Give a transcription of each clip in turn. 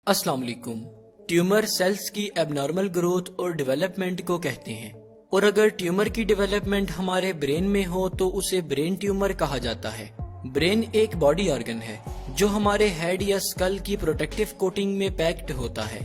अस्सलाम वालेकुम। Tumour cells की एबनॉर्मल ग्रोथ और डेवलपमेंट को कहते हैं, और अगर ट्यूमर की डेवलपमेंट हमारे ब्रेन में हो तो उसे ब्रेन ट्यूमर कहा जाता है। ब्रेन एक बॉडी ऑर्गन है जो हमारे हेड या स्कल की प्रोटेक्टिव कोटिंग में पैक्ड होता है।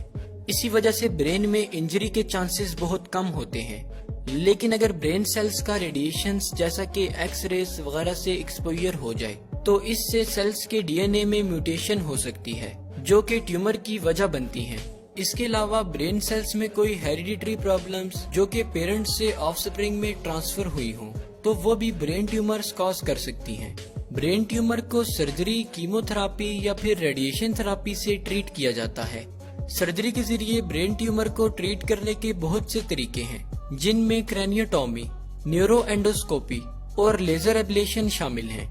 इसी वजह से ब्रेन में इंजरी के चांसेस बहुत कम होते हैं। लेकिन अगर ब्रेन सेल्स का रेडिएशन जैसा कि एक्स रेज वगैरह से एक्सपोजर हो जाए तो इससे सेल्स के डीएनए में म्यूटेशन हो सकती है जो कि ट्यूमर की वजह बनती हैं। इसके अलावा ब्रेन सेल्स में कोई हेरिडिटरी प्रॉब्लम्स जो कि पेरेंट्स से ऑफस्प्रिंग में ट्रांसफर हुई हों तो वो भी ब्रेन ट्यूमर्स कॉज कर सकती हैं। ब्रेन ट्यूमर को सर्जरी, कीमोथेरापी या फिर रेडिएशन थेरापी से ट्रीट किया जाता है। सर्जरी के जरिए ब्रेन ट्यूमर को ट्रीट करने के बहुत से तरीके हैं, जिनमें क्रैनियोटॉमी, न्यूरोएंडोस्कोपी और लेजर एब्लेशन शामिल हैं।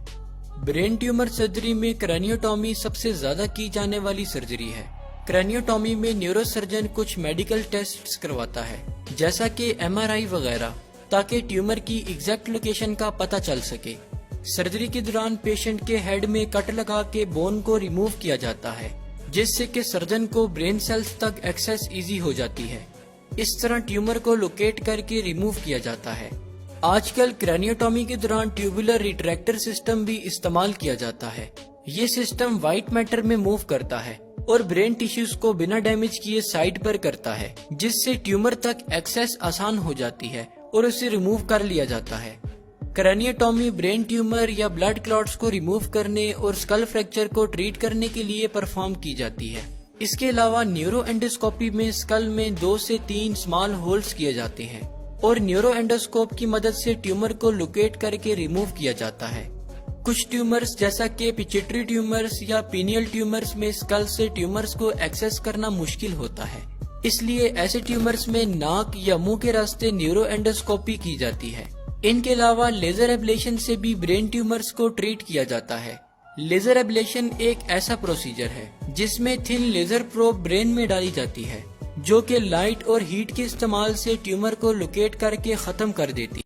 ब्रेन ट्यूमर सर्जरी में क्रैनियोटॉमी सबसे ज्यादा की जाने वाली सर्जरी है। क्रैनियोटॉमी में न्यूरोसर्जन कुछ मेडिकल टेस्ट्स करवाता है, जैसा कि एमआरआई वगैरह, ताकि ट्यूमर की एग्जैक्ट लोकेशन का पता चल सके। सर्जरी के दौरान पेशेंट के हेड में कट लगा के बोन को रिमूव किया जाता है, जिससे कि सर्जन को ब्रेन सेल्स तक एक्सेस इजी हो जाती है। इस तरह ट्यूमर को लोकेट करके रिमूव किया जाता है। आजकल क्रैनियोटॉमी के दौरान ट्यूबुलर रिट्रैक्टर सिस्टम भी इस्तेमाल किया जाता है। ये सिस्टम व्हाइट मैटर में मूव करता है और ब्रेन टिश्यूज को बिना डैमेज किए साइड पर करता है, जिससे ट्यूमर तक एक्सेस आसान हो जाती है और उसे रिमूव कर लिया जाता है। क्रैनियोटॉमी ब्रेन ट्यूमर या ब्लड क्लॉट्स को रिमूव करने और स्कल फ्रैक्चर को ट्रीट करने के लिए परफॉर्म की जाती है। इसके अलावा न्यूरोएंडोस्कोपी में स्कल में 2 से 3 स्मॉल होल्स किए जाते हैं और न्यूरोएंडोस्कोप की मदद से ट्यूमर को लोकेट करके रिमूव किया जाता है। कुछ ट्यूमर्स जैसा कि पिट्यूटरी ट्यूमर्स या पीनियल ट्यूमर्स में स्कल से ट्यूमर्स को एक्सेस करना मुश्किल होता है, इसलिए ऐसे ट्यूमर्स में नाक या मुंह के रास्ते न्यूरोएंडोस्कोपी की जाती है। इनके अलावा लेजर एब्लेशन से भी ब्रेन ट्यूमर्स को ट्रीट किया जाता है। लेजर एब्लेशन एक ऐसा प्रोसीजर है जिसमें थिन लेजर प्रोब ब्रेन में डाली जाती है, जो कि लाइट और हीट के इस्तेमाल से ट्यूमर को लोकेट करके खत्म कर देती है।